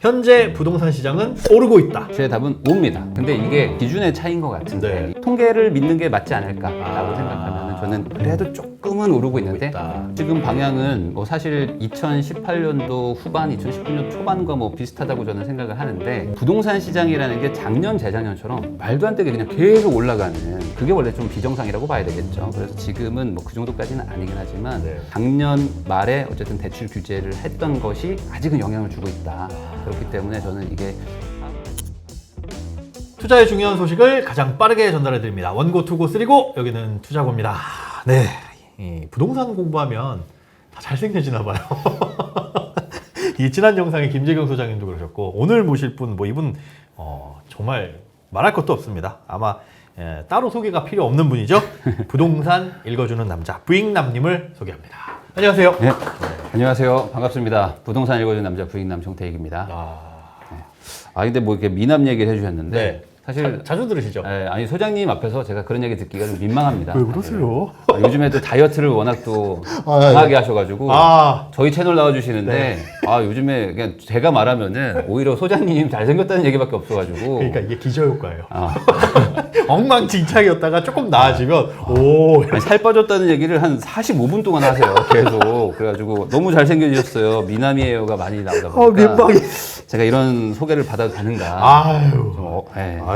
현재 부동산 시장은 오르고 있다. 제 답은 옵니다. 근데 이게 기준의 차이인 것 같은데 통계를 믿는 게 맞지 않을까라고 생각하면 저는 그래도 조금은 오르고 있는데 지금 방향은 뭐 사실 2018년도 후반, 2019년 초반과 뭐 비슷하다고 저는 생각을 하는데 부동산 시장이라는 게 작년, 재작년처럼 말도 안 되게 그냥 계속 올라가는 그게 원래 좀 비정상이라고 봐야 되겠죠. 그래서 지금은 뭐 그 정도까지는 아니긴 하지만 작년 말에 어쨌든 대출 규제를 했던 것이 아직은 영향을 주고 있다. 그렇기 때문에 저는 이게 투자의 중요한 소식을 가장 빠르게 전달해 드립니다. 원고, 투고, 쓰리고 여기는 투자고입니다. 네, 이 부동산 공부하면 다 잘생겨지나 봐요. 이 지난 영상에 김재경 소장님도 그러셨고 오늘 모실 분 뭐 이분 정말 말할 것도 없습니다. 아마 따로 소개가 필요 없는 분이죠. 부동산 읽어주는 남자 부익남님을 소개합니다. 안녕하세요. 네. 안녕하세요. 반갑습니다. 부동산 읽어주는 남자 부익남 정태익입니다. 근데 뭐 이렇게 미남 얘기를 해주셨는데 사실 자주 들으시죠? 아니 소장님 앞에서 제가 그런 얘기 듣기가 좀 민망합니다. 왜 그러세요? 요즘에 또 다이어트를 워낙 또 강하게 하셔가지고 저희 채널 나와주시는데 요즘에 그냥 제가 말하면은 오히려 소장님 잘생겼다는 얘기밖에 없어가지고 그러니까 이게 기저효과예요. 엉망진창이었다가 조금 나아지면 아니, 살 빠졌다는 얘기를 한 45분 동안 하세요. 계속. 그래가지고 너무 잘생겨지셨어요. 미남이에요가 많이 나오다 보니까 민망해. 제가 이런 소개를 받아도 되는가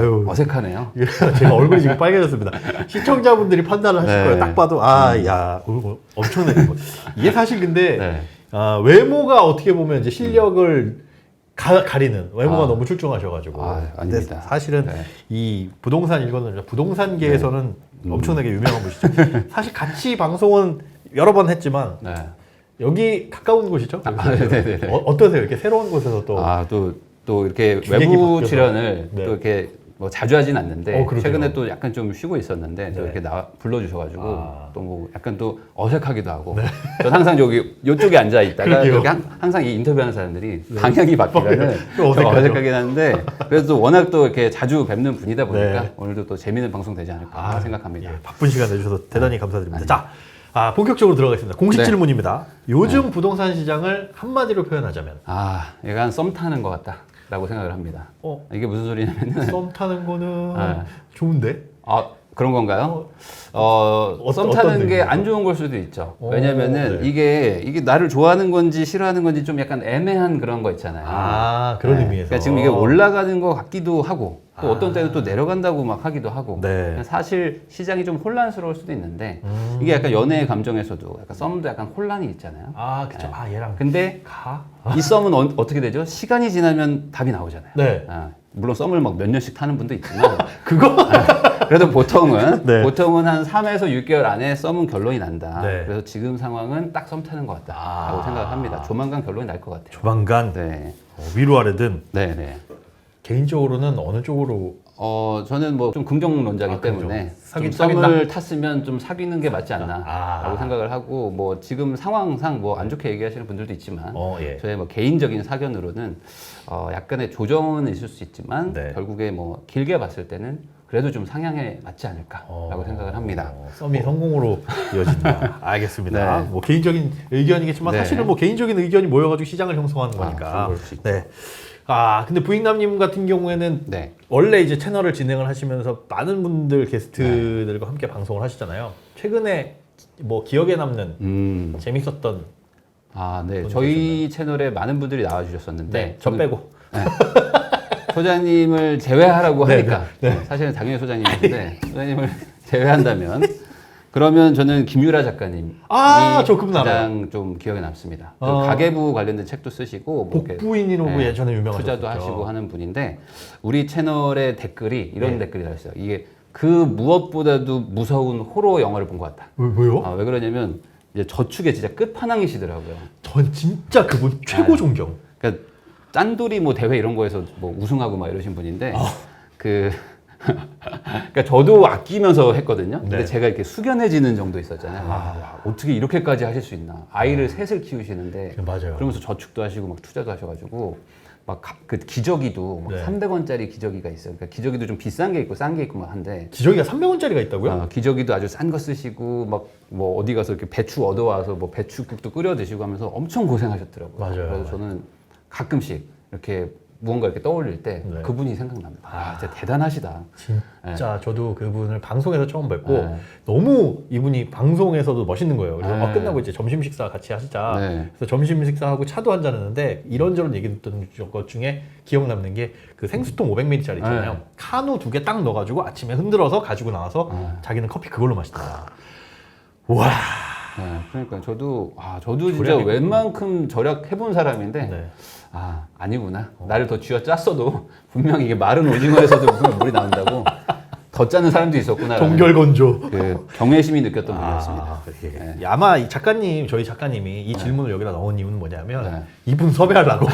좀 어색하네요. 제가 얼굴이 지금 빨개졌습니다. 시청자분들이 판단을 하실 거예요. 딱 봐도 엄청나게 이게 사실 근데 외모가 어떻게 보면 이제 실력을 가리는 외모가 너무 출중하셔가지고 아닙니다. 사실은 이 부동산 읽어는 부동산계에서는 엄청나게 유명한 분이시죠. 사실 같이 방송은 여러 번 했지만 여기 가까운 곳이죠. 어떠세요? 이렇게 새로운 곳에서 또 이렇게 외부 출연을 또 이렇게 뭐 자주 하진 않는데 최근에 또 약간 좀 쉬고 있었는데 저 이렇게 불러주셔가지고 또 뭐 약간 또 어색하기도 하고 전 항상 여기 이쪽에 앉아 있다가 여기 항상 이 인터뷰하는 사람들이 방향이 바뀌면은 좀 어색하긴 한데 그래도 워낙 또 이렇게 자주 뵙는 분이다 보니까 오늘도 또 재미있는 방송 되지 않을까 생각합니다. 바쁜 시간 내주셔서 대단히 감사드립니다. 자, 본격적으로 들어가겠습니다. 공식 질문입니다. 요즘 부동산 시장을 한마디로 표현하자면 약간 썸 타는 것 같다. 라고 생각을 합니다. 이게 무슨 소리냐면은 썸 타는 거는 좋은데? 그런 건가요? 썸 타는 게 안 좋은 걸 수도 있죠. 왜냐면은 이게 나를 좋아하는 건지 싫어하는 건지 좀 약간 애매한 그런 거 있잖아요. 그런 의미에서. 그러니까 지금 이게 올라가는 것 같기도 하고 또 어떤 때는 또 내려간다고 막 하기도 하고 사실 시장이 좀 혼란스러울 수도 있는데 이게 약간 연애의 감정에서도 약간 썸도 약간 혼란이 있잖아요. 그쵸. 얘랑 근데 이 썸은 어떻게 되죠? 시간이 지나면 답이 나오잖아요. 물론 썸을 막 몇 년씩 타는 분도 있지만 그래도 보통은 한 3에서 6개월 안에 썸은 결론이 난다. 그래서 지금 상황은 딱 썸 타는 것 같다라고 생각을 합니다. 조만간 결론이 날 것 같아요. 조만간 위로 아래든. 개인적으로는 어느 쪽으로? 저는 뭐 좀 긍정론자이기 때문에 좀 썸을 탔으면 좀 사귀는 게 맞지 않나라고 생각을 하고 뭐 지금 상황상 뭐 안 좋게 얘기하시는 분들도 있지만 저의 뭐 개인적인 사견으로는 약간의 조정은 있을 수 있지만 결국에 뭐 길게 봤을 때는 그래도 좀 상향에 맞지 않을까라고 생각을 합니다. 썸이 성공으로 이어진다. 알겠습니다. 뭐 개인적인 의견이겠지만 사실은 뭐 개인적인 의견이 모여가지고 시장을 형성하는 거니까. 근데 부익남님 같은 경우에는 원래 이제 채널을 진행을 하시면서 많은 분들 게스트들과 함께 방송을 하시잖아요. 최근에 뭐 기억에 남는 재밌었던 저희 채널에 많은 분들이 나와주셨었는데 저 빼고 소장님을 제외하라고 하니까 사실은 당연히 소장님인데 소장님을 제외한다면 그러면 저는 김유라 작가님이 저 그분 가장 좀 기억에 남습니다. 가계부 관련된 책도 쓰시고 복부인으로 예전에 유명하셨죠. 투자도 하시고 하는 분인데 우리 채널의 댓글이 이런 댓글이 달렸어요. 이게 그 무엇보다도 무서운 호러 영화를 본 것 같다. 왜요? 왜 그러냐면 이제 저축에 진짜 끝판왕이시더라고요. 전 진짜 그분 최고 존경. 그러니까 짠돌이 뭐 대회 이런 거에서 뭐 우승하고 막 이러신 분인데 그러니까 저도 아끼면서 했거든요. 근데 제가 이렇게 숙연해지는 정도 있었잖아요. 어떻게 이렇게까지 하실 수 있나? 아이를 셋을 키우시는데 그러면서 저축도 하시고 막 투자도 하셔가지고 막 그 기저귀도 막 300원짜리 기저귀가 있어요. 그러니까 기저귀도 좀 비싼 게 있고 싼 게 있고 막 한데 기저귀가 300원짜리가 있다고요? 기저귀도 아주 싼 거 쓰시고 막 뭐 어디 가서 이렇게 배추 얻어와서 뭐 배추국도 끓여 드시고 하면서 엄청 고생하셨더라고요. 그래서 저는 가끔씩 이렇게 무언가 이렇게 떠올릴 때 네. 그분이 생각납니다. 아, 진짜 대단하시다. 진짜 저도 그분을 방송에서 처음 뵙고 네. 너무 이분이 방송에서도 멋있는 거예요. 그래서 네. 끝나고 이제 점심 식사 같이 하시자. 네. 그래서 점심 식사하고 차도 한잔 했는데 이런저런 얘기 듣던 것 중에 기억 남는 게 그 생수통 500ml짜리 있잖아요. 네. 카누 2개 딱 넣어가지고 아침에 흔들어서 가지고 나와서 자기는 커피 그걸로 마시더라. 우와. 네, 그러니까 저도 진짜 웬만큼 절약해본 사람인데 네. 아 아니구나. 나를 더 쥐어짰어도 분명히 이게 마른 오징어에서도 무슨 물이 나온다고 더 짜는 사람도 있었구나. 동결건조. 그 경외심이 느꼈던 분이었습니다. 예. 네. 아마 이 작가님, 저희 작가님이 이 질문을 여기다 넣은 이유는 뭐냐면 네. 이분 섭외하려고.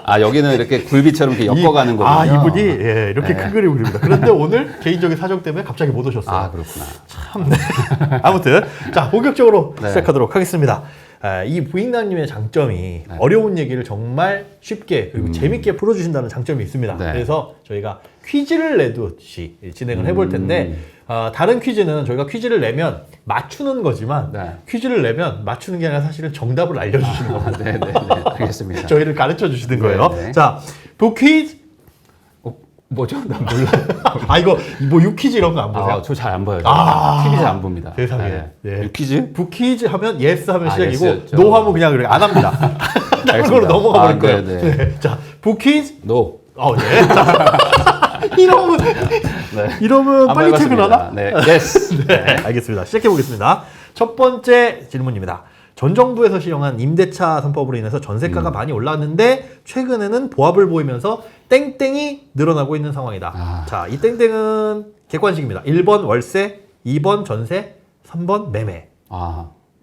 아 여기는 이렇게 굴비처럼 이렇게 엮어가는 거군요. 아 이분이 예, 이렇게 네. 큰 그림을 그립니다. 그런데 오늘 개인적인 사정 때문에 갑자기 못 오셨어요. 아 그렇구나. 참. 네. 아무튼 자 본격적으로 네. 시작하도록 하겠습니다. 이 부익남님의 장점이 어려운 얘기를 정말 쉽게 그리고 재밌게 풀어주신다는 장점이 있습니다. 네. 그래서 저희가 퀴즈를 내듯이 진행을 해볼 텐데 다른 퀴즈는 저희가 퀴즈를 내면 맞추는 거지만 네. 퀴즈를 내면 맞추는 게 아니라 사실은 정답을 알려주시는 겁니다. 네네네 알겠습니다. 저희를 가르쳐 주시는 거예요. 네. 자, 부퀴즈. 뭐죠? 난 몰라. 아 이거 뭐 유퀴즈 이런 거 안 보세요? 저 잘 안 봐요. 아, TV 잘 안 봅니다. 세상에. 네. 네. 유퀴즈? 부퀴즈 하면 예스 하면 아, 시작이고 예스였죠. 노 하면 그냥 그렇게 안 합니다. 다른 걸로 넘어가 버릴 거예요. 네. 네. 자, 부퀴즈. 노. 네. 자, 이러면 안 빨리 밟았습니다. 퇴근하나? 네. 예스. 네. 알겠습니다. 시작해 보겠습니다. 첫 번째 질문입니다. 전 정부에서 시행한 임대차 3법으로 인해서 전세가가 많이 올랐는데 최근에는 보합을 보이면서 땡땡이 늘어나고 있는 상황이다. 자, 이 땡땡은 객관식입니다. 1번 월세, 2번 전세, 3번 매매.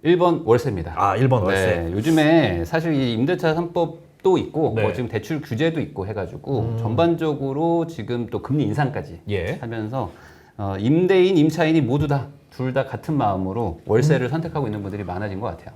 1번 월세입니다. 1번 월세. 네, 요즘에 사실 이 임대차 3법도 있고 네. 뭐 지금 대출 규제도 있고 해가지고 전반적으로 지금 또 금리 인상까지 예. 하면서 임대인, 임차인이 모두 다 둘 다 같은 마음으로 월세를 선택하고 있는 분들이 많아진 것 같아요.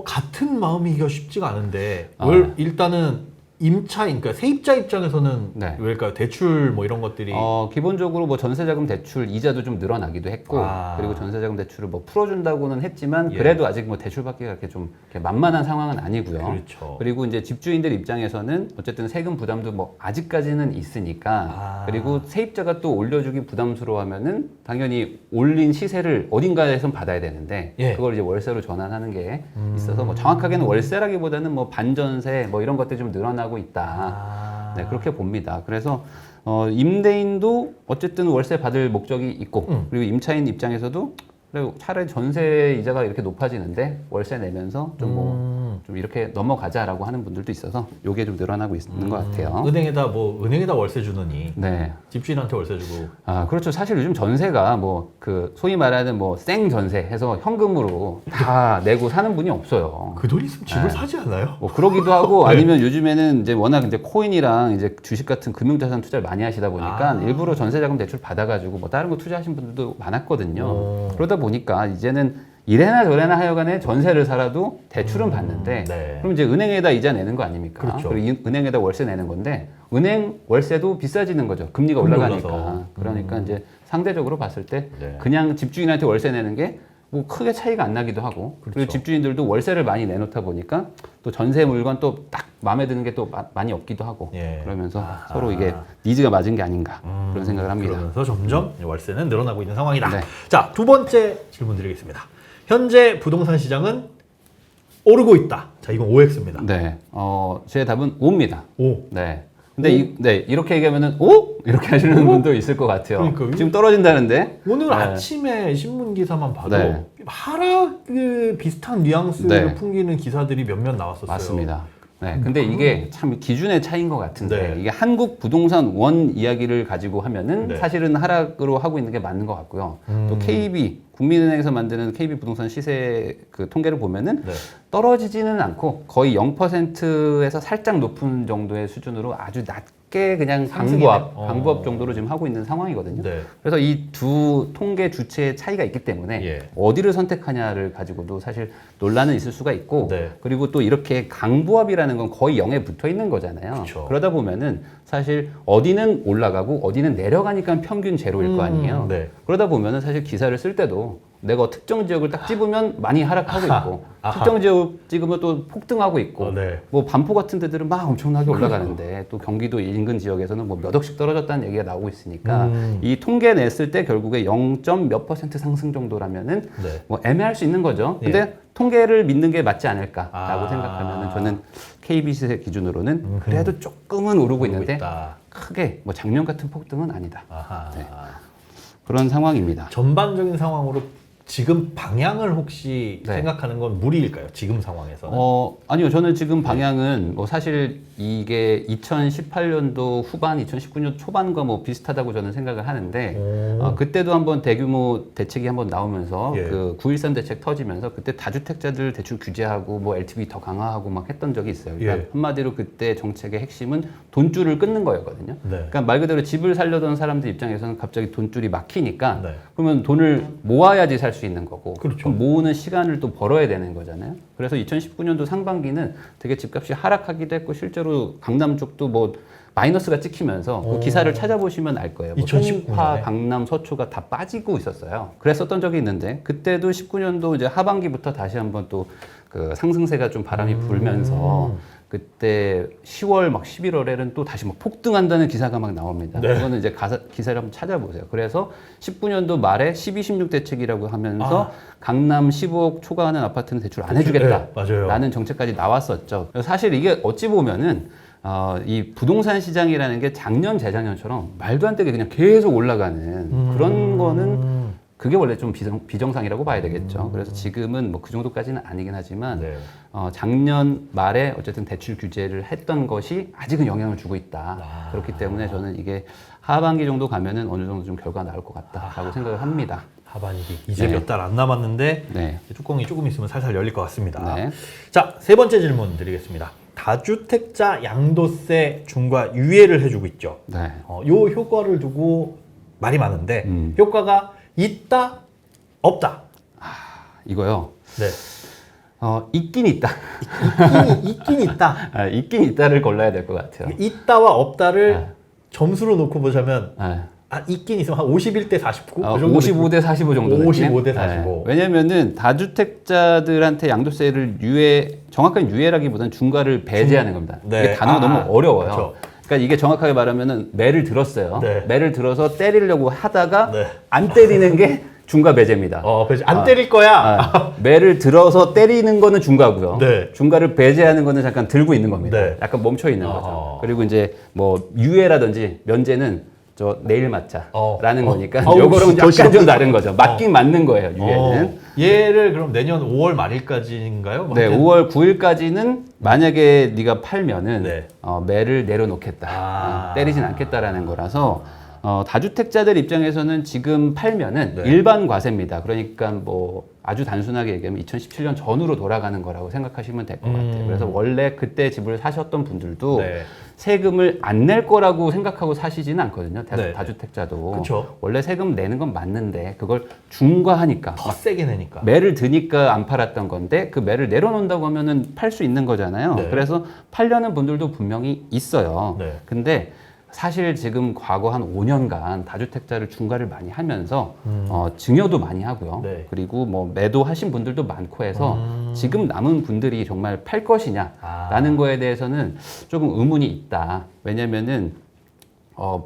같은 마음이기가 쉽지가 않은데 네. 일단은 임차인, 그러니까 세입자 입장에서는 네. 왜일까요? 대출 뭐 이런 것들이 기본적으로 뭐 전세자금 대출 이자도 좀 늘어나기도 했고 그리고 전세자금 대출을 뭐 풀어준다고는 했지만 예. 그래도 그래도 아직 뭐 대출 받기가 그렇게 좀 이렇게 만만한 상황은 아니고요. 그렇죠. 그리고 이제 집주인들 입장에서는 어쨌든 세금 부담도 뭐 아직까지는 있으니까 그리고 세입자가 또 올려주기 부담스러워하면은 당연히 올린 시세를 어딘가에선 받아야 되는데 예. 그걸 이제 월세로 전환하는 게 있어서 뭐 정확하게는 월세라기보다는 뭐 반전세 뭐 이런 것들이 좀 늘어나고 있다. 네, 그렇게 봅니다. 그래서 임대인도 어쨌든 월세 받을 목적이 있고 그리고 임차인 입장에서도 그리고 차라리 전세 이자가 이렇게 높아지는데 월세 내면서 좀 이렇게 넘어가자라고 하는 분들도 있어서 요게 좀 늘어나고 있는 것 같아요. 은행에다 월세 주느니 네. 집주인한테 월세 주고 그렇죠. 사실 요즘 전세가 뭐 그 소위 말하는 뭐 생 전세 해서 현금으로 다 내고 사는 분이 없어요. 그 돈 있으면 집을 사지 않아요? 뭐 그러기도 하고 아니면 요즘에는 이제 워낙 이제 코인이랑 이제 주식 같은 금융자산 투자를 많이 하시다 보니까 일부러 전세자금 대출 받아가지고 뭐 다른 거 투자하신 분들도 많았거든요. 그러다 보니까 이제는 이래나 저래나 하여간에 전세를 살아도 대출은 받는데 네. 그럼 이제 은행에다 이자 내는 거 아닙니까? 그렇죠. 그리고 은행에다 월세 내는 건데 은행 월세도 비싸지는 거죠. 금리가 금리 올라가니까. 올라서. 그러니까 이제 상대적으로 봤을 때 네. 그냥 집주인한테 월세 내는 게 뭐 크게 차이가 안 나기도 하고 그렇죠. 그리고 집주인들도 월세를 많이 내놓다 보니까 또 전세 물건 또 딱 마음에 드는 게 또 많이 없기도 하고 예. 그러면서 서로 이게 니즈가 맞은 게 아닌가 그런 생각을 합니다. 그러면서 점점 월세는 늘어나고 있는 상황이다. 네. 자, 두 번째 질문 드리겠습니다. 현재 부동산 시장은 오르고 있다. 자, 이건 OX입니다. 네, 제 답은 O입니다. 오. 네. 근데 이렇게 얘기하면은 오? 이렇게 하시는 분도 있을 것 같아요. 그러니까요. 지금 떨어진다는데 오늘 네. 아침에 신문 기사만 봐도 네. 하락 비슷한 뉘앙스를 네. 풍기는 기사들이 몇몇 나왔었어요. 맞습니다. 네, 근데 이게 참 기준의 차이인 것 같은데 네. 이게 한국 부동산 원 이야기를 가지고 하면은 네. 사실은 하락으로 하고 있는 게 맞는 것 같고요. 또 KB 국민은행에서 만드는 KB 부동산 시세 그 통계를 보면은 네. 떨어지지는 않고 거의 0%에서 살짝 높은 정도의 수준으로 아주 낮게 그냥 상승이네. 방부합 정도로 지금 하고 있는 상황이거든요. 네. 그래서 이 두 통계 주체의 차이가 있기 때문에 예. 어디를 선택하냐를 가지고도 사실 논란은 있을 수가 있고 네. 그리고 또 이렇게 강보합이라는 건 거의 0에 붙어 있는 거잖아요. 그쵸. 그러다 보면은 사실 어디는 올라가고 어디는 내려가니까 평균 제로일 거 아니에요. 네. 그러다 보면은 사실 기사를 쓸 때도 내가 특정 지역을 딱 집으면 많이 하락하고 있고 아하. 특정 지역 찍으면 또 폭등하고 있고 네. 뭐 반포 같은 데들은 막 엄청나게 올라가는데 또 경기도 인근 지역에서는 뭐 몇 억씩 떨어졌다는 얘기가 나오고 있으니까 이 통계 냈을 때 결국에 0. 몇 % 상승 정도라면은 네. 뭐 애매할 수 있는 거죠. 근데 예. 통계를 믿는 게 맞지 않을까라고 아. 생각하면은 저는 KBC 기준으로는 그래도 조금은 오르고 있는데 있다. 크게 뭐 작년 같은 폭등은 아니다. 아하. 네. 그런 상황입니다. 전반적인 상황으로 지금 방향을 혹시 네. 생각하는 건 무리일까요? 지금 상황에서는? 아니요. 저는 지금 방향은 뭐 사실 이게 2018년도 후반, 2019년 초반과 뭐 비슷하다고 저는 생각을 하는데 그때도 한번 대규모 대책이 한번 나오면서 예. 그 9.13 대책 터지면서 그때 다주택자들 대출 규제하고 뭐 LTV 더 강화하고 막 했던 적이 있어요. 그러니까 예. 한마디로 그때 정책의 핵심은 돈줄을 끊는 거였거든요. 네. 그러니까 말 그대로 집을 살려던 사람들 입장에서는 갑자기 돈줄이 막히니까 네. 그러면 돈을 모아야지 살 수 있는 거고 그렇죠. 그럼 모으는 시간을 또 벌어야 되는 거잖아요. 그래서 2019년도 상반기는 되게 집값이 하락하기도 했고 실제로 강남 쪽도 뭐 마이너스가 찍히면서 그 기사를 찾아보시면 알 거예요. 뭐 2019 송파, 년에? 강남, 서초가 다 빠지고 있었어요. 그랬었던 적이 있는데 그때도 19년도 이제 하반기부터 다시 한번 또 그 상승세가 좀 바람이 불면서 그때 10월 막 11월에는 또 다시 막 폭등한다는 기사가 막 나옵니다. 네. 그거는 이제 기사를 한번 찾아보세요. 그래서 19년도 말에 12, 16 대책이라고 하면서 강남 15억 초과하는 아파트는 대출 안 해주겠다. 네, 맞아요. 라는 정책까지 나왔었죠. 사실 이게 어찌 보면은 이 부동산 시장이라는 게 작년, 재작년처럼 말도 안 되게 그냥 계속 올라가는 그런 거는 그게 원래 좀 비정상이라고 봐야 되겠죠. 그래서 지금은 뭐 그 정도까지는 아니긴 하지만 네. 작년 말에 어쨌든 대출 규제를 했던 것이 아직은 영향을 주고 있다. 그렇기 때문에 저는 이게 하반기 정도 가면은 어느 정도 좀 결과가 나올 것 같다라고 생각을 합니다. 하반기 이제 네. 몇 달 안 남았는데 네. 뚜껑이 조금 있으면 살살 열릴 것 같습니다. 네. 자, 세 번째 질문 드리겠습니다. 다주택자 양도세 중과 유예를 해주고 있죠. 네. 요 효과를 두고 말이 많은데 효과가 있다 없다. 이거요. 네. 있긴 있다. 있긴 있다. 있긴 있다를 골라야 될 것 같아요. 있다와 없다를 네. 점수로 놓고 보자면 네. 있긴 있으면 한 51대 49? 그 정도 55대 45 정도. 55대 45. 왜냐면은 다주택자들한테 양도세를 정확한 유예라기보다는 중과를 배제하는 겁니다. 네. 이게 단어가 너무 어려워요. 그렇죠. 그러니까 이게 정확하게 말하면은 매를 들었어요. 네. 매를 들어서 때리려고 하다가 네. 안 때리는 게 중과 배제입니다. 그래서 안 때릴 거야. 매를 들어서 때리는 거는 중과고요. 네. 중과를 배제하는 거는 잠깐 들고 있는 겁니다. 네. 약간 멈춰 있는 거죠. 그리고 이제 뭐 유예라든지 면제는 저 내일 맞자라는 거니까 요거랑 약간 좀 다른 거죠. 맞긴 맞는 거예요, 유예는. 얘를 그럼 내년 5월 말일까지인가요? 네, 5월 9일까지는 만약에 네가 팔면은 네. 매를 내려놓겠다. 때리진 않겠다라는 거라서 다주택자들 입장에서는 지금 팔면은 네. 일반 과세입니다. 그러니까 뭐 아주 단순하게 얘기하면 2017년 전으로 돌아가는 거라고 생각하시면 될 것 같아요. 그래서 원래 그때 집을 사셨던 분들도 네. 세금을 안 낼 거라고 생각하고 사시지는 않거든요. 네. 다주택자도. 그쵸. 원래 세금 내는 건 맞는데 그걸 중과하니까 더 세게 내니까. 매를 드니까 안 팔았던 건데 그 매를 내려놓는다고 하면은 팔 수 있는 거잖아요. 네. 그래서 팔려는 분들도 분명히 있어요. 네. 근데 사실 지금 과거 한 5년간 다주택자를 중과를 많이 하면서 증여도 많이 하고요. 네. 그리고 뭐 매도하신 분들도 많고 해서 지금 남은 분들이 정말 팔 것이냐라는 거에 대해서는 조금 의문이 있다. 왜냐면은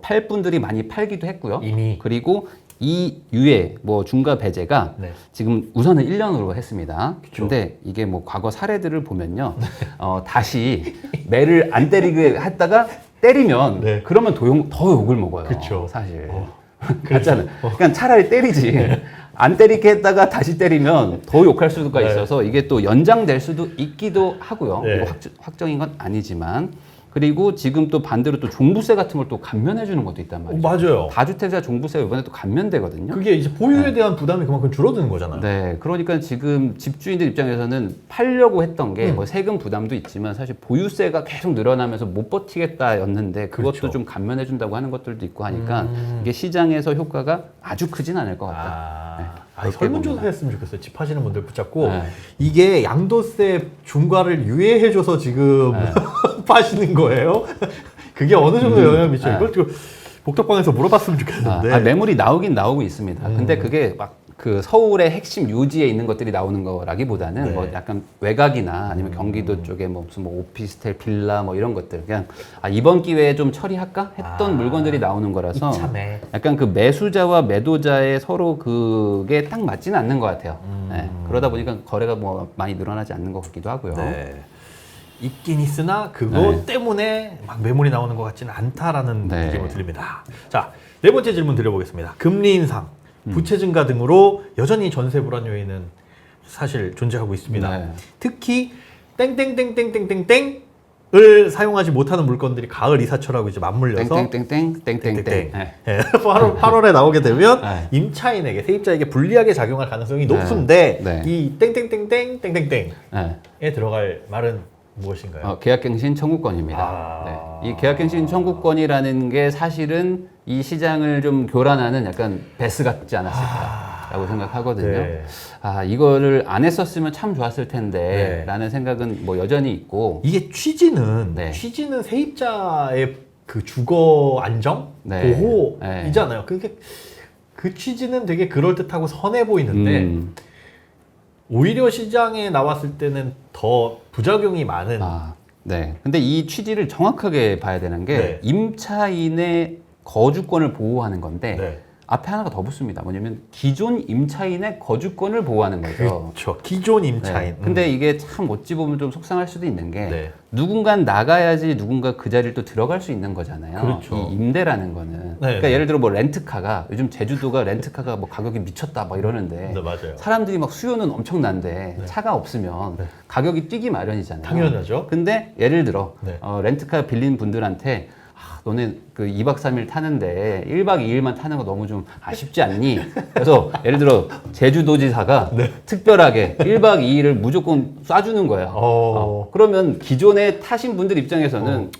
팔 분들이 많이 팔기도 했고요. 이미. 그리고 이 유예, 뭐 중과 배제가 네. 지금 우선은 1년으로 했습니다. 그쵸. 근데 이게 뭐 과거 사례들을 보면요. 다시 매를 안 때리게 했다가 때리면 네. 그러면 더 욕을 먹어요. 그쵸. 사실. 맞잖아요. 그냥 차라리 때리지. 안 때리게 했다가 다시 때리면 더 욕할 수가 네. 있어서 이게 또 연장될 수도 있기도 하고요. 네. 이거 확정인 건 아니지만. 그리고 지금 또 반대로 또 종부세 같은 걸 또 감면해 주는 것도 있단 말이죠. 맞아요. 다주택자 종부세가 이번에 또 감면되거든요. 그게 이제 보유에 대한 부담이 그만큼 줄어드는 거잖아요. 네, 그러니까 지금 집주인들 입장에서는 팔려고 했던 게 뭐 세금 부담도 있지만 사실 보유세가 계속 늘어나면서 못 버티겠다였는데 그것도 그렇죠. 좀 감면해 준다고 하는 것들도 있고 하니까 이게 시장에서 효과가 아주 크진 않을 것 같다. 그렇게 설문조사 봅니다. 했으면 좋겠어요. 집 하시는 분들 붙잡고 네. 이게 양도세 중과를 유예해줘서 지금 파시는 거예요? 그게 어느 정도 영향을 미쳐요? 이걸 좀 복덕방에서 물어봤으면 좋겠는데. 매물이 나오긴 나오고 있습니다. 근데 그게 막 그 서울의 핵심 요지에 있는 것들이 나오는 거라기보다는 네. 뭐 약간 외곽이나 아니면 경기도 쪽에 뭐 무슨 뭐 오피스텔, 빌라 뭐 이런 것들 그냥 이번 기회에 좀 처리할까 했던 물건들이 나오는 거라서 이참에. 약간 그 매수자와 매도자의 서로 그게 딱 맞지는 않는 것 같아요. 네. 그러다 보니까 거래가 뭐 많이 늘어나지 않는 것 같기도 하고요. 네. 있긴 있으나 그거 네. 때문에 막 매물이 나오는 것 같지는 않다라는 네. 느낌을 드립니다. 자, 네 번째 질문 드려보겠습니다. 금리 인상, 부채 증가 등으로 여전히 전세 불안 요인은 사실 존재하고 있습니다. 네. 특히 땡땡땡땡땡땡땡을 사용하지 못하는 물건들이 가을 이사철하고 이제 맞물려서 땡땡땡땡땡땡땡. 네. 8월에 나오게 되면 네. 임차인에게 세입자에게 불리하게 작용할 가능성이 높은데 네. 이 땡땡땡땡땡땡땡에 네. 들어갈 말은 무엇인가요? 계약갱신 청구권입니다. 아. 네. 이 계약갱신 청구권이라는 게 사실은 이 시장을 좀 교란하는 약간 베스 같지 않았을까라고 생각하거든요. 네. 이거를 안 했었으면 참 좋았을 텐데 네. 라는 생각은 뭐 여전히 있고 이게 취지는 네. 세입자의 그 주거 안정 네. 보호이잖아요. 그게 그 취지는 되게 그럴듯하고 선해 보이는데 오히려 시장에 나왔을 때는 더 부작용이 많은. 네. 근데 이 취지를 정확하게 봐야 되는 게 네. 임차인의 거주권을 보호하는 건데 네. 앞에 하나가 더 붙습니다. 뭐냐면 기존 임차인의 거주권을 보호하는 거죠. 그렇죠. 기존 임차인. 네. 근데 이게 참 어찌 보면 좀 속상할 수도 있는 게 네. 누군가 나가야지 누군가 그 자리를 또 들어갈 수 있는 거잖아요. 그렇죠. 이 임대라는 거는. 네, 그러니까 네. 예를 들어 뭐 렌트카가 요즘 제주도가 렌트카가 뭐 가격이 미쳤다 막 이러는데 네, 맞아요. 사람들이 막 수요는 엄청난데 차가 없으면 가격이 뛰기 마련이잖아요. 당연하죠. 근데 예를 들어 네. 렌트카 빌린 분들한테 너네 그 2박 3일 타는데 1박 2일만 타는 거 너무 좀 아쉽지 않니? 그래서 예를 들어 제주도지사가 특별하게 1박 2일을 무조건 쏴주는 거야. 그러면 기존에 타신 분들 입장에서는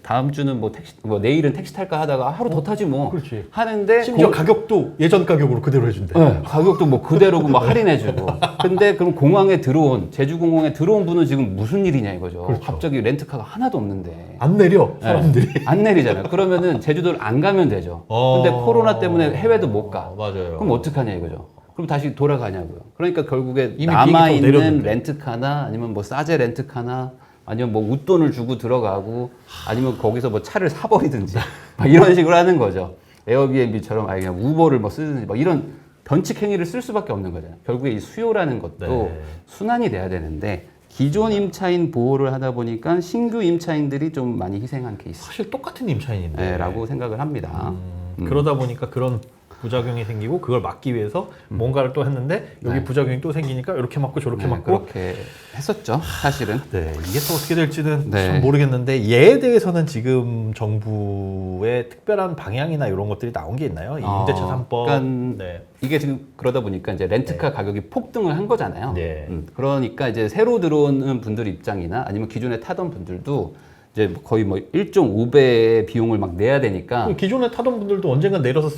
다음 주는 뭐 택시, 뭐 내일은 택시 탈까 하다가 하루 더 타지 뭐 그렇지. 하는데 심지어 가격도 예전 가격으로 그대로 해준대. 네, 가격도 뭐 그대로고 막 할인해주고. 근데 그럼 공항에 들어온 제주공항에 들어온 분은 지금 무슨 일이냐 이거죠. 그렇죠. 갑자기 렌트카가 하나도 없는데. 안 내려 사람들이. 네, 안 내리잖아요. 그러면은 제주도를 안 가면 되죠. 근데 코로나 때문에 해외도 못 가. 맞아요. 그럼 어떡하냐 이거죠. 그럼 다시 돌아가냐고요. 그러니까 결국에 이미 남아 비행기 타고 있는 내렸는데. 렌트카나 아니면 뭐 싸제 렌트카나 아니면 뭐 웃돈을 주고 들어가고 아니면 거기서 뭐 차를 사버리든지 막 이런 식으로 하는 거죠. 에어비앤비처럼 그냥 우버를 뭐 쓰든지 막 이런 변칙 행위를 쓸 수밖에 없는 거잖아요. 결국에 이 수요라는 것도 네. 순환이 돼야 되는데 기존 임차인 보호를 하다 보니까 신규 임차인들이 좀 많이 희생한 케이스. 사실 똑같은 임차인인데. 네, 라고 생각을 합니다. 그러다 보니까 그런 부작용이 생기고 그걸 막기 위해서 뭔가를 또 했는데 여기 네. 부작용이 또 생기니까 이렇게 맞고 저렇게 네, 맞고. 그렇게 했었죠, 사실은. 네, 이게 또 어떻게 될지는 네. 참 모르겠는데 얘에 대해서는 지금 정부의 특별한 방향이나 이런 것들이 나온 게 있나요? 이 임대차 3법. 그러니까 네. 이게 지금 그러다 보니까 이제 렌트카 가격이 폭등을 한 거잖아요. 네. 그러니까 이제 새로 들어오는 분들 입장이나 아니면 기존에 타던 분들도 이제 거의 뭐 1.5배의 비용을 막 내야 되니까. 기존에 타던 분들도 언젠간 내려서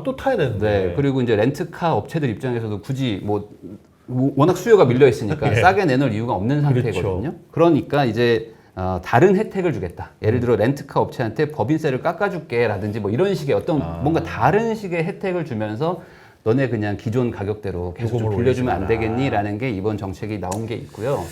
또 타야 되는데. 네. 그리고 이제 렌트카 업체들 입장에서도 굳이 뭐 워낙 수요가 밀려 있으니까 네. 싸게 내놓을 이유가 없는 상태거든요. 그렇죠. 그러니까 이제 다른 혜택을 주겠다. 예를 들어 렌트카 업체한테 법인세를 깎아줄게라든지 뭐 이런 식의 어떤 뭔가 다른 식의 혜택을 주면서 너네 그냥 기존 가격대로 계속 좀 요금을 빌려주면 안 올리시구나. 되겠니라는 게 이번 정책이 나온 게 있고요.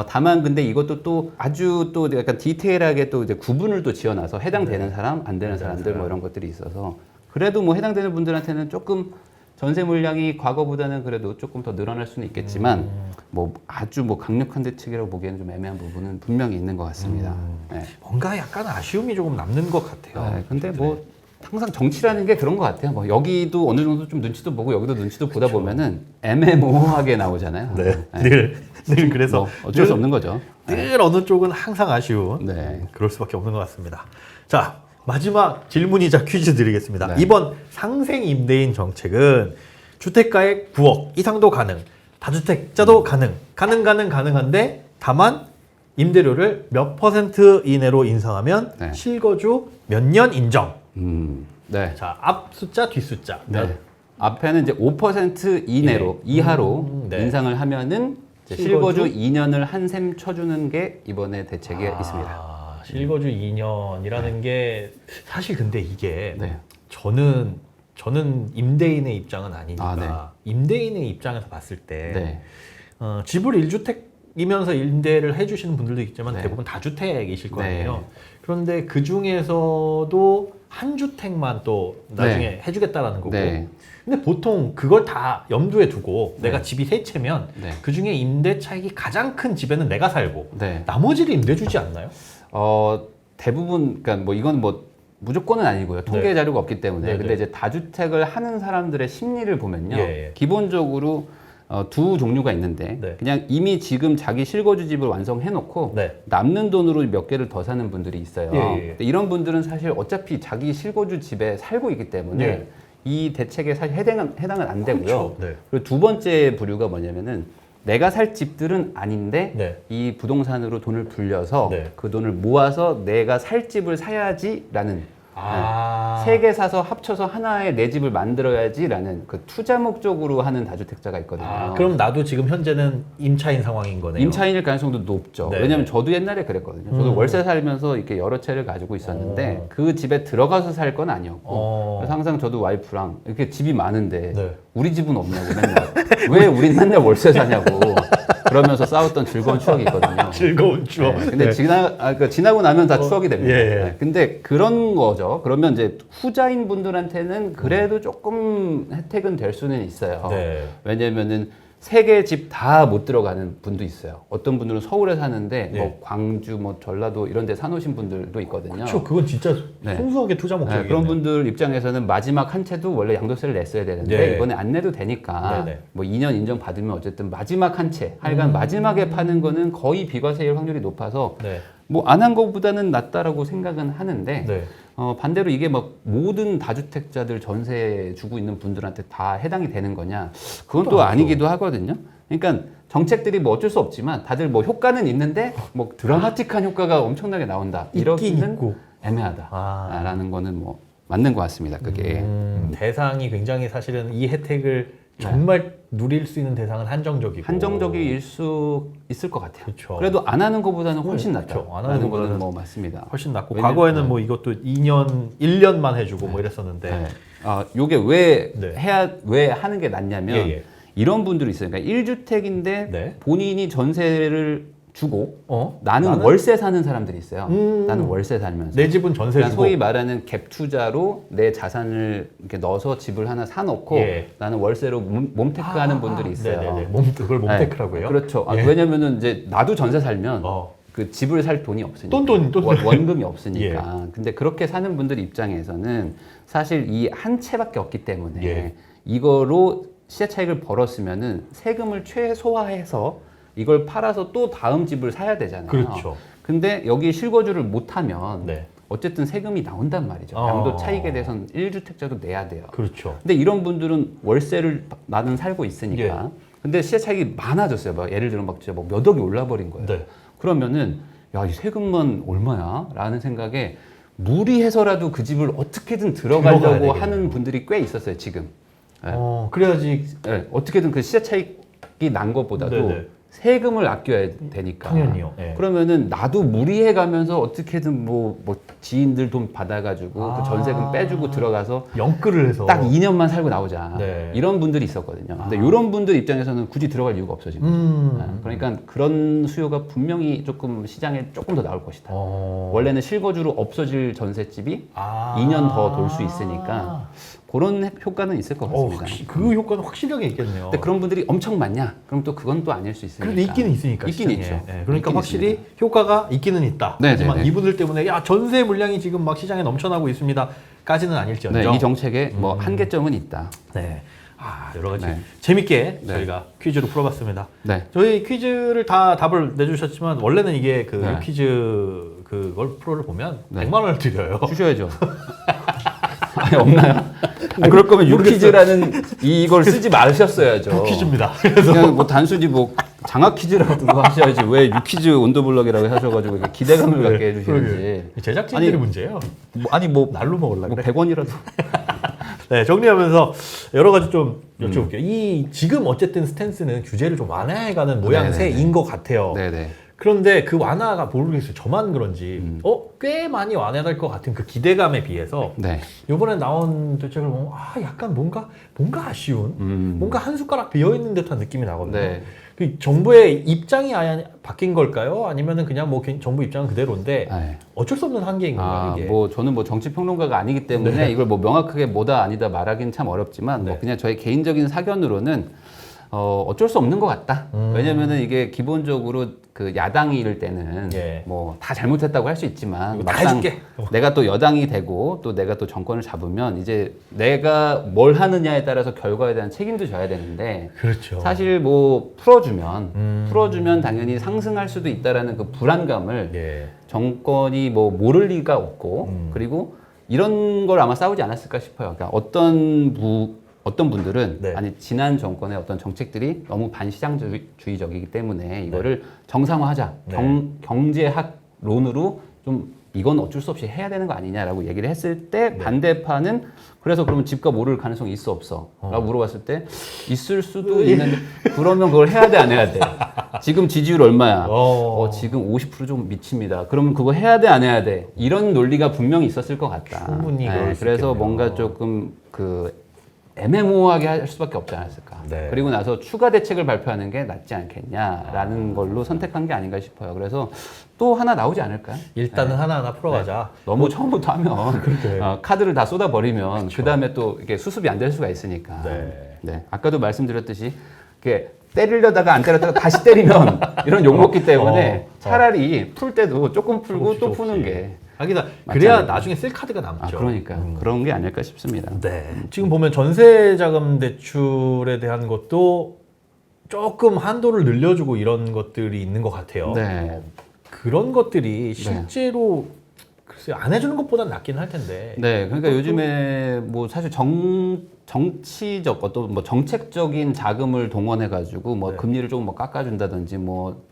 다만 근데 이것도 또 아주 또 약간 디테일하게 또 이제 구분을 또 지어놔서 해당되는 사람, 안 되는 사람들 뭐 이런 것들이 있어서 그래도 뭐 해당되는 분들한테는 조금 전세 물량이 과거보다는 그래도 조금 더 늘어날 수는 있겠지만 뭐 아주 뭐 강력한 대책이라고 보기에는 좀 애매한 부분은 분명히 있는 것 같습니다. 네. 뭔가 약간 아쉬움이 조금 남는 것 같아요. 네, 근데 뭐 항상 정치라는 게 그런 것 같아요. 뭐 여기도 어느 정도 좀 눈치도 보고 여기도 눈치도 보다 보면은 애매모호하게 나오잖아요. 네. 늘 그래서 뭐 어쩔 수 없는 거죠. 늘 어느 쪽은 항상 아쉬운. 네. 그럴 수밖에 없는 것 같습니다. 자, 마지막 질문이자 퀴즈 드리겠습니다. 네. 이번 상생 임대인 정책은 주택가액 9억 이상도 가능, 다주택자도 가능한데 다만 임대료를 몇 % 이내로 인상하면 네. 실거주 몇 년 인정. 네. 자, 앞 숫자, 뒷 숫자. 네. 앞에는 이제 5% 이내로 이하로 네. 인상을 하면은 이제 실거주? 실거주 2년을 한 셈 쳐주는 게 이번에 대책에 있습니다. 실거주 2년이라는 게 사실 근데 이게 네. 저는 저는 임대인의 입장은 아니니까 임대인의 입장에서 봤을 때 네. 집을 1주택이면서 임대를 해주시는 분들도 있지만 네. 대부분 다주택이실 거 아니에요. 네. 그런데 그 중에서도 한 주택만 또 나중에 해주겠다라는 거고. 네. 근데 보통 그걸 다 염두에 두고 내가 네. 집이 세 채면 네. 그 중에 임대 차익이 가장 큰 집에는 내가 살고 네. 나머지를 임대 주지 않나요? 대부분, 그러니까 뭐 이건 뭐 무조건은 아니고요. 통계 네. 자료가 없기 때문에. 네, 근데 네. 이제 다주택을 하는 사람들의 심리를 보면요. 예. 기본적으로 두 종류가 있는데 네. 그냥 이미 지금 자기 실거주 집을 완성해놓고 네. 남는 돈으로 몇 개를 더 사는 분들이 있어요. 예. 근데 이런 분들은 사실 어차피 자기 실거주 집에 살고 있기 때문에 예. 이 대책에 사실 해당은 안 되고요. 그렇죠. 네. 그리고 두 번째 부류가 뭐냐면은 내가 살 집들은 아닌데 네. 이 부동산으로 돈을 불려서 네. 그 돈을 모아서 내가 살 집을 사야지라는 세 개 사서 합쳐서 하나의 내 집을 만들어야지라는 그 투자 목적으로 하는 다주택자가 있거든요. 그럼 나도 지금 현재는 임차인 상황인 거네요. 임차인일 가능성도 높죠. 네. 왜냐하면 저도 옛날에 그랬거든요. 저도 월세 살면서 이렇게 여러 채를 가지고 있었는데 그 집에 들어가서 살 건 아니었고 그래서 항상 저도 와이프랑 이렇게 집이 많은데 네. 우리 집은 없냐고 맨날 왜 우린 맨날 월세 사냐고 그러면서 싸웠던 즐거운 추억이 있거든요. 즐거운 추억. 네, 근데 네. 그러니까 지나고 나면 다 추억이 됩니다. 예, 예. 네, 근데 그런 거죠. 그러면 이제 후자인 분들한테는 그래도 조금 혜택은 될 수는 있어요. 네. 왜냐면은 세 개 집 다 못 들어가는 분도 있어요. 어떤 분들은 서울에 사는데 네. 뭐 광주, 뭐 전라도 이런 데 사놓으신 분들도 있거든요. 그렇죠. 그건 진짜 네. 순수하게 투자 목적이에요. 네, 그런 분들 입장에서는 마지막 한 채도 원래 양도세를 냈어야 되는데 네. 이번에 안 내도 되니까 네네. 뭐 2년 인정 받으면 어쨌든 마지막 한 채, 하여간 마지막에 파는 거는 거의 비과세일 확률이 높아서 네. 뭐 안 한 것보다는 낫다라고 생각은 하는데 네. 반대로 이게 막 모든 다주택자들 전세 주고 있는 분들한테 다 해당이 되는 거냐? 그건 또 아니기도 하거든요. 그러니까 정책들이 뭐 어쩔 수 없지만 다들 뭐 효과는 있는데 뭐 드라마틱한 효과가 엄청나게 나온다. 있긴 이러기는 있고. 애매하다라는 거는 뭐 맞는 것 같습니다. 그게. 대상이 굉장히 사실은 이 혜택을 정말 누릴 수 있는 대상은 한정적이고 한정적일 수 있을 것 같아요. 그렇죠. 그래도 안 하는 것보다는 훨씬 낫다. 그렇죠. 안 하는 라는 것보다는 거는 뭐 맞습니다. 훨씬 낫고 왜냐면- 과거에는 네. 뭐 이것도 2년, 1년만 해주고 뭐 이랬었는데 네. 요게 왜 네. 왜 하는 게 낫냐면 예, 예. 이런 분들이 있어요. 그러니까 1주택인데 네. 본인이 전세를 주고 어? 나는 월세 사는 사람들이 있어요. 나는 월세 살면서. 내 집은 전세 그러니까 주고 소위 말하는 갭 투자로 내 자산을 이렇게 넣어서 집을 하나 사놓고 예. 나는 월세로 몸테크하는 분들이 있어요. 네네네. 그걸 몸테크라고 해요? 그렇죠. 예. 왜냐면은 이제 나도 전세 살면 어. 그 집을 살 돈이 없으니까 돈. 원금이 없으니까. 근데 그렇게 사는 분들 입장에서는 사실 이 한 채밖에 없기 때문에 예. 이거로 시세 차익을 벌었으면은 세금을 최소화해서 이걸 팔아서 또 다음 집을 사야 되잖아요. 그렇죠. 근데 여기 실거주를 못하면 네. 어쨌든 세금이 나온단 말이죠. 양도 차익에 대해서는 1주택자도 내야 돼요. 그렇죠. 근데 이런 분들은 월세를 나는 살고 있으니까. 예. 근데 시세 차익이 많아졌어요. 막 예를 들어 막 진짜 몇 억이 올라버린 거예요. 네. 그러면은 야, 이 세금만 얼마야? 라는 생각에 무리해서라도 그 집을 어떻게든 들어가야 들어가려고 되겠네요. 하는 분들이 꽤 있었어요, 지금. 네. 그래야지 네, 어떻게든 그 시세 차익이 난 것보다도 네네. 세금을 아껴야 되니까. 당연히요. 예. 그러면은 나도 무리해 가면서 어떻게든 뭐 지인들 돈 받아가지고 그 전세금 빼주고 들어가서 영끌을 해서 딱 2년만 살고 나오자. 네. 이런 분들이 있었거든요. 근데 이런 분들 입장에서는 굳이 들어갈 이유가 없어진 거죠. 그러니까 그런 수요가 분명히 조금 시장에 조금 더 나올 것이다. 원래는 실거주로 없어질 전셋집이 2년 더 돌 수 있으니까 그런 효과는 있을 것 같습니다. 그 효과는 확실하게 있겠네요. 근데 그런 분들이 엄청 많냐? 그럼 또 그건 또 아닐 수 있으니까. 그래도 있기는 있으니까. 있긴 시장에. 있죠. 예, 그러니까 있긴 확실히 있습니다. 효과가 있기는 있다. 네, 하지만 네, 네. 이분들 때문에 야 전세 물량이 지금 막 시장에 넘쳐나고 있습니다.까지는 아닐지언정. 네, 이 정책에 뭐 한계점은 있다. 네. 여러 가지 네. 재밌게 네. 저희가 퀴즈로 풀어봤습니다. 네. 저희 퀴즈를 다 답을 내주셨지만 원래는 이게 그 네. 퀴즈 그걸 프로를 보면 네. 100만 원을 드려요. 주셔야죠. 아니, 없나요? 그럴 거면 유퀴즈라는 이걸 쓰지 마셨어야죠. 퀴즈입니다. 그냥 뭐 단순히 뭐 장학 퀴즈라도 하셔야지 왜 유퀴즈 온더블럭이라고 하셔가지고 이렇게 기대감을 갖게 해주시는지. 제작진들이 아니, 문제예요. 뭐 날로 먹으려고 뭐 그래. 100원이라도. 네, 정리하면서 여러 가지 좀 여쭤볼게요. 이 지금 어쨌든 스탠스는 규제를 좀 완화해가는 모양새인 것 같아요. 네네. 그런데 그 완화가 모르겠어요. 저만 그런지 꽤 많이 완화될 것 같은 그 기대감에 비해서 네. 이번에 나온 대책을 보면 약간 뭔가 아쉬운 뭔가 한 숟가락 비어 있는 듯한 느낌이 나거든요. 네. 그 정부의 입장이 아예 바뀐 걸까요? 아니면은 그냥 뭐 정부 입장은 그대로인데 네. 어쩔 수 없는 한계인 건가요, 이게? 뭐 저는 뭐 정치 평론가가 아니기 때문에 네. 이걸 뭐 명확하게 뭐다 아니다 말하기는 참 어렵지만 네. 뭐 그냥 저의 개인적인 사견으로는 어쩔 수 없는 것 같다. 왜냐면은 이게 기본적으로 그 야당이 이럴 때는 예. 뭐 다 잘못했다고 할 수 있지만 이거 다 막상 해줄게. 내가 또 여당이 되고 또 내가 또 정권을 잡으면 이제 내가 뭘 하느냐에 따라서 결과에 대한 책임도 져야 되는데 그렇죠. 사실 뭐 풀어주면 당연히 상승할 수도 있다라는 그 불안감을 예. 정권이 뭐 모를 리가 없고 그리고 이런 걸 아마 싸우지 않았을까 싶어요. 그러니까 어떤 분들은 네. 아니 지난 정권의 어떤 정책들이 너무 반시장주의적이기 때문에 이거를 정상화하자 네. 경제학론으로 좀 이건 어쩔 수 없이 해야 되는 거 아니냐라고 얘기를 했을 때 반대파는 그래서 그러면 집값 오를 가능성이 있어 없어? 라고 물어봤을 때 있을 수도 있는데 그러면 그걸 해야 돼 안 해야 돼? 지금 지지율 얼마야? 지금 50%좀 미칩니다. 그러면 그거 해야 돼 안 해야 돼? 이런 논리가 분명히 있었을 것 같다. 충분히 그럴 수 그래서 있겠네요. 뭔가 조금 그 애매모호하게 할 수밖에 없지 않았을까. 네. 그리고 나서 추가 대책을 발표하는 게 낫지 않겠냐라는 걸로 선택한 게 아닌가 싶어요. 그래서 또 하나 나오지 않을까요? 일단은 하나하나 풀어가자. 너무 처음부터 하면 그렇게. 카드를 다 쏟아버리면 그 다음에 또 이게 수습이 안 될 수가 있으니까. 네. 아까도 말씀드렸듯이 이게 때리려다가 안 때렸다가 다시 때리면 이런 욕 먹기 때문에 차라리 풀 때도 조금 풀고 또 푸는 게. 하기다 맞지 그래야 않을까? 나중에 쓸 카드가 남죠. 그러니까 그런 게 아닐까 싶습니다. 네. 지금 보면 전세자금 대출에 대한 것도 조금 한도를 늘려주고 이런 것들이 있는 것 같아요. 네. 그런 것들이 실제로 글쎄 안 해주는 것보단 낫긴 할 텐데. 네, 그러니까 요즘에 뭐 사실 정치적 어떤 뭐 정책적인 자금을 동원해가지고 뭐 네. 금리를 조금 뭐 깎아준다든지 뭐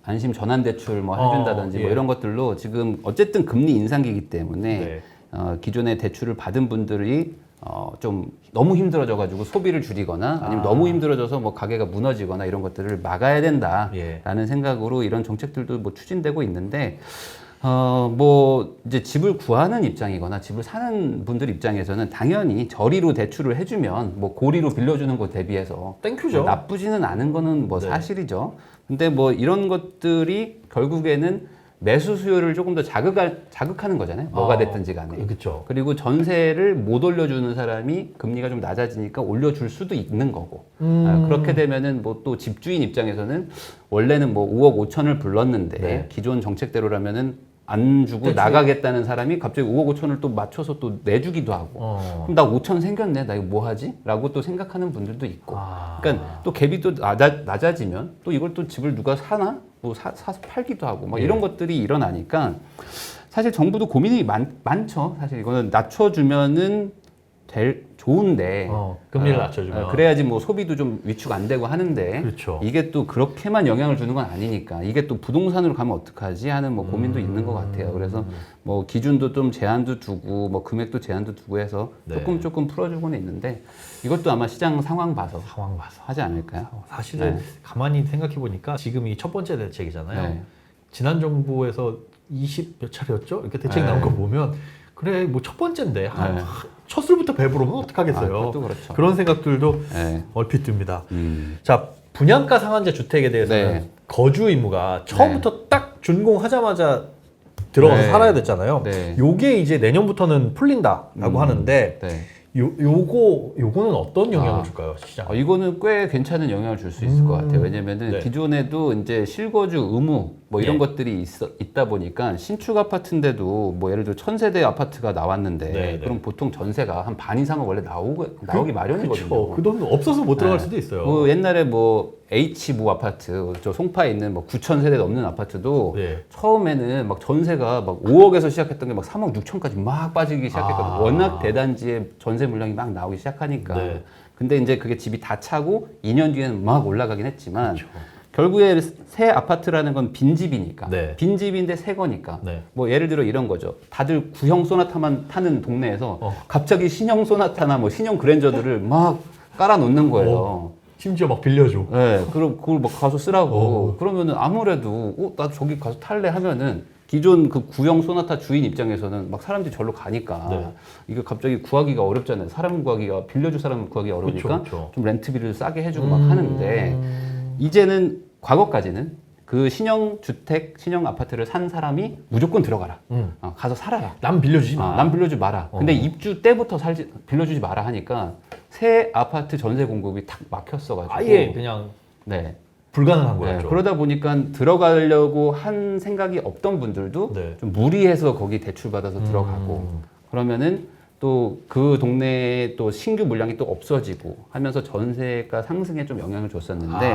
안심 전환 대출 뭐 해준다든지 뭐 예. 이런 것들로 지금 어쨌든 금리 인상기이기 때문에 네. 기존에 대출을 받은 분들이 좀 너무 힘들어져가지고 소비를 줄이거나 아니면 너무 힘들어져서 뭐 가게가 무너지거나 이런 것들을 막아야 된다라는 예. 생각으로 이런 정책들도 뭐 추진되고 있는데 뭐 이제 집을 구하는 입장이거나 집을 사는 분들 입장에서는 당연히 저리로 대출을 해주면 뭐 고리로 빌려주는 것 대비해서 땡큐죠. 나쁘지는 않은 거는 뭐 네. 사실이죠. 근데 뭐 이런 것들이 결국에는 매수 수요를 조금 더 자극하는 거잖아요. 뭐가 됐든지 간에. 그렇죠. 그리고 전세를 못 올려주는 사람이 금리가 좀 낮아지니까 올려줄 수도 있는 거고. 그렇게 되면은 뭐 또 집주인 입장에서는 원래는 뭐 5억 5천을 불렀는데 네. 기존 정책대로라면은 안 주고 나가겠다는 사람이 갑자기 5억 5천을 또 맞춰서 또 내주기도 하고. 그럼 나 5천 생겼네. 나 이거 뭐 하지? 라고 또 생각하는 분들도 있고. 그러니까 또 갭이 또 낮아지면 또 이걸 또 집을 누가 사나? 뭐 사서 팔기도 하고 막 이런 것들이 일어나니까 사실 정부도 고민이 많죠. 사실 이거는 낮춰주면은 좋은데 금리를 낮춰주면 그래야지 뭐 소비도 좀 위축 안 되고 하는데 그렇죠. 이게 또 그렇게만 영향을 주는 건 아니니까 이게 또 부동산으로 가면 어떡하지 하는 뭐 고민도 있는 것 같아요. 그래서 뭐 기준도 좀 제한도 두고 뭐 금액도 제한도 두고 해서 네. 조금 풀어주고는 있는데 이것도 아마 시장 상황 봐서 하지 않을까요? 사실은 가만히 생각해 보니까 지금 이 첫 번째 대책이잖아요. 네. 지난 정부에서 20 몇 차례였죠? 이렇게 대책 나온 거 보면 그래 뭐 첫 번째인데 첫 술부터 배부르면 어떡하겠어요. 그것도 그렇죠. 그런 생각들도 네. 얼핏 듭니다. 자, 분양가 상한제 주택에 대해서는 네. 거주 의무가 처음부터 딱 준공하자마자 들어가서 네. 살아야 됐잖아요. 네. 요게 이제 내년부터는 풀린다라고 하는데 네. 요거는 어떤 영향을 줄까요, 시장? 이거는 꽤 괜찮은 영향을 줄 수 있을 것 같아요. 왜냐면은 네. 기존에도 이제 실거주 의무 뭐 이런 예. 것들이 있다 보니까 신축 아파트인데도 뭐 예를 들어 1000세대 아파트가 나왔는데 네, 그럼 보통 전세가 한 반 이상은 원래 나오기 마련이거든요. 그 돈 없어서 못 들어갈 네. 수도 있어요. 뭐 옛날에 뭐 H 모 아파트, 저 송파에 있는 뭐 9,000세대 넘는 아파트도 네. 처음에는 막 전세가 막 5억에서 시작했던 게 막 3억 6천까지 막 빠지기 시작했거든요. 워낙 대단지에 전세 물량이 막 나오기 시작하니까. 네. 근데 이제 그게 집이 다 차고 2년 뒤에는 막 올라가긴 했지만 그렇죠. 결국에 새 아파트라는 건 빈집이니까. 네. 빈집인데 새 거니까. 네. 뭐 예를 들어 이런 거죠. 다들 구형 소나타만 타는 동네에서 갑자기 신형 소나타나 뭐 신형 그랜저들을 막 깔아놓는 거예요. 심지어 막 빌려줘. 네, 그럼 그걸 막 가서 쓰라고. 어. 그러면은 아무래도 나 저기 가서 탈래 하면은 기존 그 구형 소나타 주인 입장에서는 막 사람들이 절로 가니까 네. 이게 갑자기 구하기가 어렵잖아요. 사람 구하기가 빌려줄 사람 구하기가 어려우니까 그쵸. 좀 렌트비를 싸게 해주고 막 하는데 이제는 과거까지는 그 신형 주택, 신형 아파트를 산 사람이 무조건 들어가라. 가서 살아라. 남 빌려주지 마. 남 빌려주지 마라. 근데 어. 입주 때부터 빌려주지 마라 하니까 새 아파트 전세 공급이 탁 막혔어가지고 아예 그냥 네. 불가능한 네, 거였죠. 그러다 보니까 들어가려고 한 생각이 없던 분들도 네. 좀 무리해서 거기 대출 받아서 들어가고 그러면은 또 그 동네에 또 신규 물량이 또 없어지고 하면서 전세가 상승에 좀 영향을 줬었는데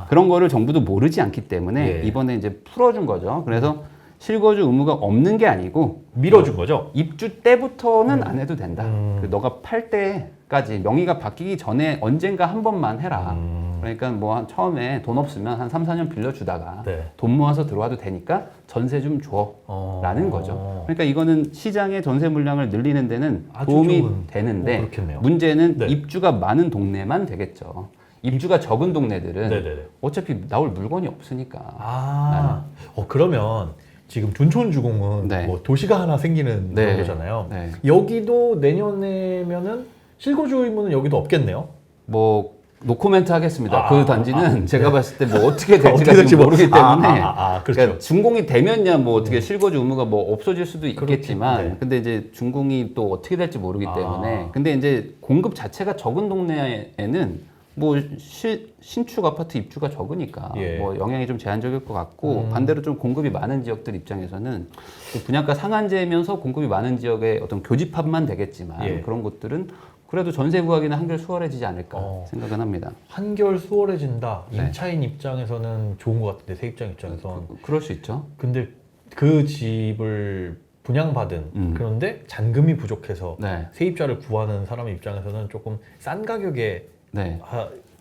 그런 거를 정부도 모르지 않기 때문에 예. 이번에 이제 풀어준 거죠. 그래서 실거주 의무가 없는 게 아니고 밀어준 거죠. 입주 때부터는 안 해도 된다. 음. 그 너가 팔 때까지 명의가 바뀌기 전에 언젠가 한 번만 해라. 그러니까 뭐 처음에 돈 없으면 한 3, 4년 빌려주다가 네. 돈 모아서 들어와도 되니까 전세 좀 줘라는 거죠. 그러니까 이거는 시장의 전세 물량을 늘리는 데는 아주 도움이 좋은, 되는데 그렇겠네요. 문제는 네. 입주가 많은 동네만 되겠죠. 입주가 적은 동네들은 네네네. 어차피 나올 물건이 없으니까. 그러면 지금 둔촌주공은 네. 뭐 도시가 하나 생기는 네. 정도잖아요. 네. 여기도 내년에면은 실거주 의무는 여기도 없겠네요. 뭐 노코멘트 하겠습니다. 아, 그 단지는 제가 네. 봤을 때 뭐 어떻게 될지가 어떻게 될지 지금 모르기 때문에 그렇죠. 그러니까 준공이 되면야 뭐 어떻게 실거주 의무가 뭐 없어질 수도 있겠지만 그렇겠네. 근데 이제 준공이 또 어떻게 될지 모르기 아. 때문에 근데 이제 공급 자체가 적은 동네에는 뭐 신축 아파트 입주가 적으니까 예. 뭐 영향이 좀 제한적일 것 같고 반대로 좀 공급이 많은 지역들 입장에서는 그 분양가 상한제면서 공급이 많은 지역의 어떤 교집합만 되겠지만 예. 그런 곳들은 그래도 전세 구하기는 한결 수월해지지 않을까 생각은 합니다. 한결 수월해진다. 네. 임차인 입장에서는 좋은 것 같은데 세입자 입장에선. 그럴 수 있죠. 근데 그 집을 분양받은 그런데 잔금이 부족해서 네. 세입자를 구하는 사람 입장에서는 조금 싼 가격에 네.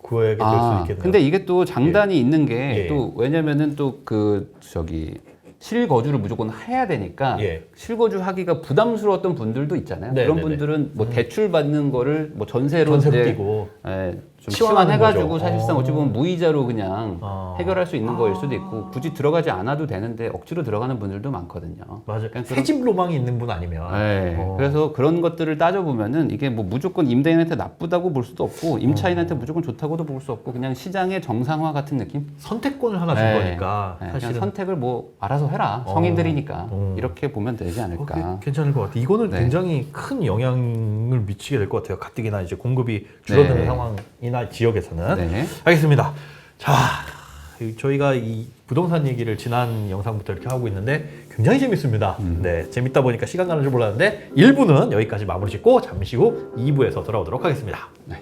구하게 될 수 있겠네요. 근데 이게 또 장단이 있는 게 예. 또 왜냐면은 또 그 저기 실거주를 무조건 해야 되니까 예. 실거주 하기가 부담스러웠던 분들도 있잖아요. 네, 그런 네, 네. 분들은 뭐 대출 받는 거를 뭐 전세로 전세 이제 끼고 좀 치환하는 치환해가지고 거죠. 사실상 어찌 보면 무이자로 그냥 해결할 수 있는 거일 수도 아. 있고 굳이 들어가지 않아도 되는데 억지로 들어가는 분들도 많거든요. 맞아요. 그냥 새집 로망이 있는 분 아니면 네. 그래서 그런 것들을 따져보면은 이게 뭐 무조건 임대인한테 나쁘다고 볼 수도 없고 임차인한테 무조건 좋다고도 볼 수 없고 그냥 시장의 정상화 같은 느낌? 선택권을 하나 준 네. 거니까 네, 사실은 그냥 선택을 뭐 알아서 해라. 성인들이니까 이렇게 보면 되지 않을까. 괜찮을 것 같아요. 이거는 네. 굉장히 큰 영향을 미치게 될 것 같아요. 가뜩이나 이제 공급이 줄어드는 네. 상황이나 지역에서는. 네. 알겠습니다. 자, 저희가 이 부동산 얘기를 지난 영상부터 이렇게 하고 있는데 굉장히 재밌습니다. 네, 재밌다 보니까 시간 가는 줄 몰랐는데 1부는 여기까지 마무리 짓고 잠시 후 2부에서 돌아오도록 하겠습니다. 네.